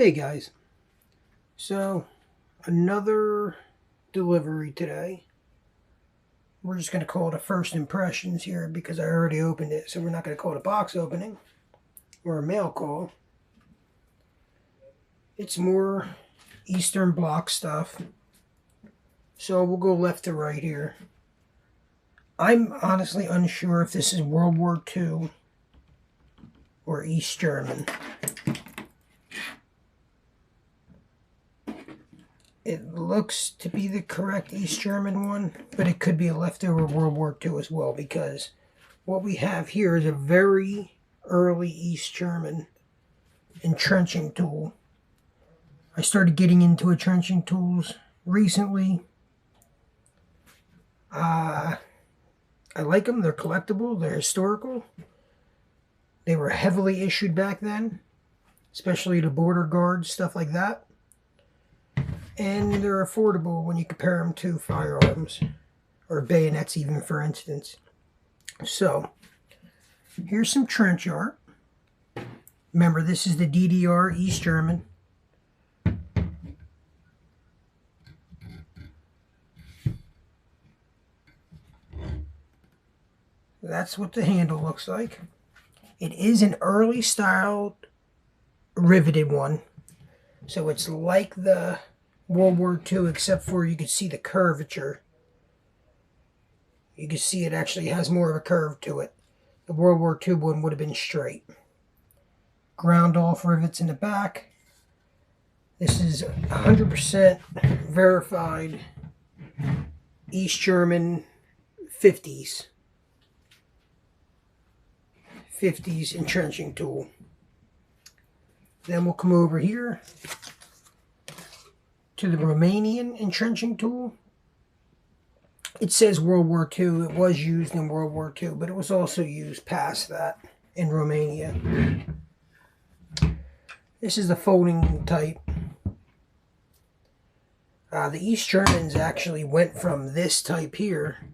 Hey guys, so another delivery today. We're just going to call it a first impressions here because I already opened it, so we're not going to call it a box opening or a mail call. It's more Eastern Bloc stuff, so we'll go left to right here. I'm honestly unsure if this is World War II or East German. It looks to be the correct East German one, but it could be a leftover World War II as well, because what we have here is a very early East German entrenching tool. I started getting into entrenching tools recently. I like them. They're collectible. They're historical. They were heavily issued back then, especially to border guards, stuff like that. And they're affordable when you compare them to firearms or bayonets even, for instance. So here's some trench art. Remember, this is the DDR East German. That's what the handle looks like. It is an early styled riveted one, so it's like the World War II, except for you can see the curvature. You can see it actually has more of a curve to it. The World War II one would have been straight. Ground off rivets in the back. This is 100% verified East German 50s entrenching tool. Then we'll come over here to the Romanian entrenching tool. It says World War II. It was used in World War II, but it was also used past that in Romania. This is the folding type. The East Germans actually went from this type here,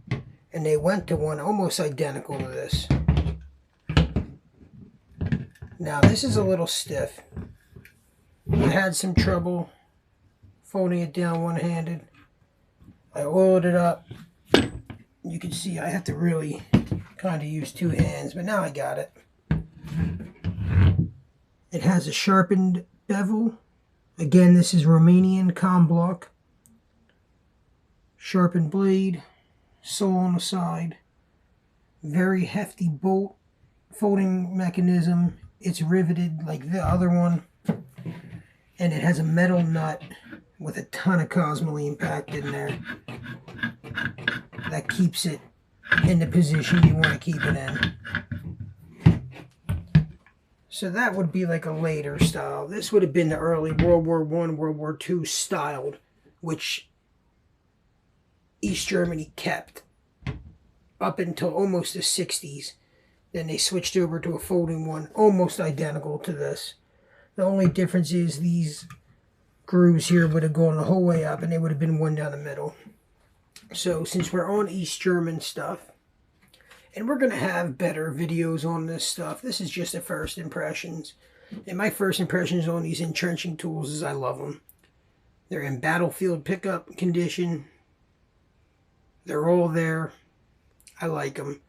and they went to one almost identical to this. Now this is a little stiff. I had some trouble folding it down one-handed. I oiled it up. You can see I have to really kind of use two hands, but now I got it. It has a sharpened bevel. Again, this is Romanian Combloc. Sharpened blade, sole on the side. Very hefty bolt folding mechanism. It's riveted like the other one. And it has a metal nut with a ton of cosmoline packed in there. That keeps it in the position you want to keep it in. So that would be like a later style. This would have been the early World War I, World War II styled, which East Germany kept up until almost the 60s. Then they switched over to a folding one, almost identical to this. The only difference is these grooves here would have gone the whole way up, and they would have been one down the middle. So since we're on East German stuff, and we're going to have better videos on this stuff, this is just the first impressions. And my first impressions on these entrenching tools is I love them. They're in battlefield pickup condition. They're all there. I like them.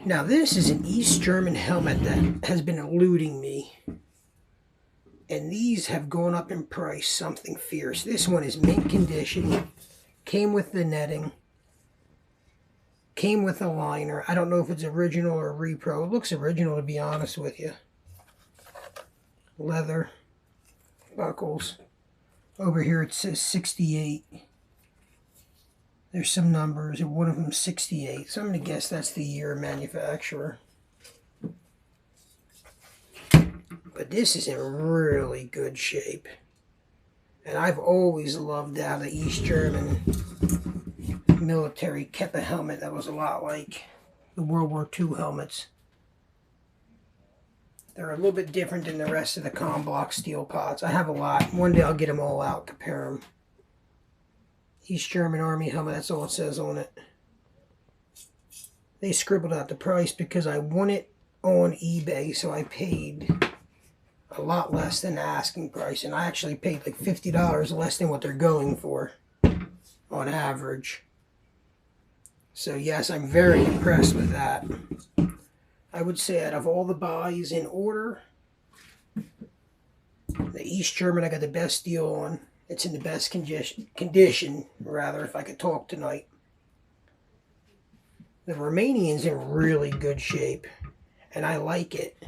Now this is an East German helmet that has been eluding me. And these have gone up in price, something fierce. This one is mint condition. Came with the netting. Came with a liner. I don't know if it's original or repro. It looks original, to be honest with you. Leather. Buckles. Over here it says 68. There's some numbers, and one of them 68. So I'm going to guess that's the year of manufacturer. But this is in really good shape. And I've always loved how the East German military kept a helmet that was a lot like the World War II helmets. They're a little bit different than the rest of the Combloc steel pots. I have a lot. One day I'll get them all out, compare them. East German Army helmet, that's all it says on it. They scribbled out the price because I won it on eBay, so I paid a lot less than the asking price, and I actually paid like $50 less than what they're going for on average. So yes, I'm very impressed with that. I would say out of all the buys in order, the East German I got the best deal on. It's in the best condition, rather, if I could talk tonight. The Romanian's in really good shape, and I like it.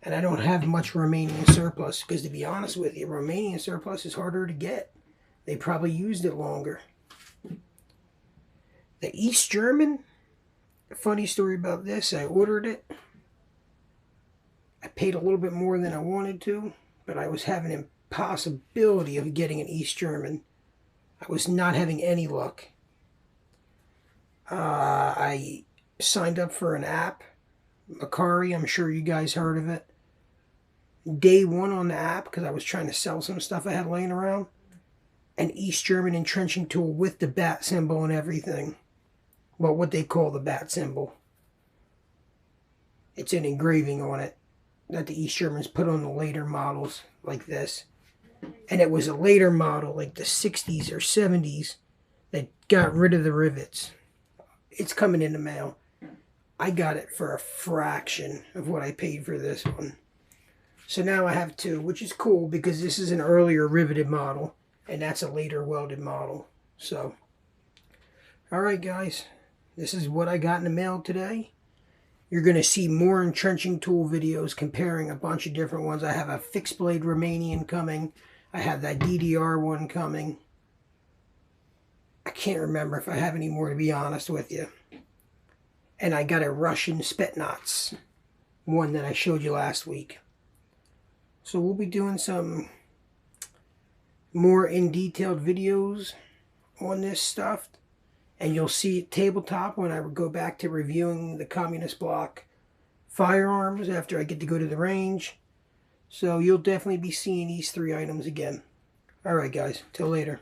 And I don't have much Romanian surplus, because to be honest with you, Romanian surplus is harder to get. They probably used it longer. The East German, funny story about this, I ordered it. I paid a little bit more than I wanted to, but I was having an impossibility of getting an East German. I was not having any luck. I signed up for an app, Macari, I'm sure you guys heard of it. Day one on the app, because I was trying to sell some stuff I had laying around, an East German entrenching tool with the bat symbol and everything. Well, what they call the bat symbol. It's an engraving on it that the East Germans put on the later models like this. And it was a later model, like the 60s or 70s, that got rid of the rivets. It's coming in the mail. I got it for a fraction of what I paid for this one. So now I have two, which is cool because this is an earlier riveted model and that's a later welded model. So, alright guys, this is what I got in the mail today. You're going to see more entrenching tool videos comparing a bunch of different ones. I have a fixed blade Romanian coming. I have that DDR one coming. I can't remember if I have any more, to be honest with you. And I got a Russian Spetsnaz one that I showed you last week. So we'll be doing some more in-detailed videos on this stuff. And you'll see it tabletop when I go back to reviewing the Communist Bloc firearms after I get to go to the range. So you'll definitely be seeing these three items again. Alright guys, till later.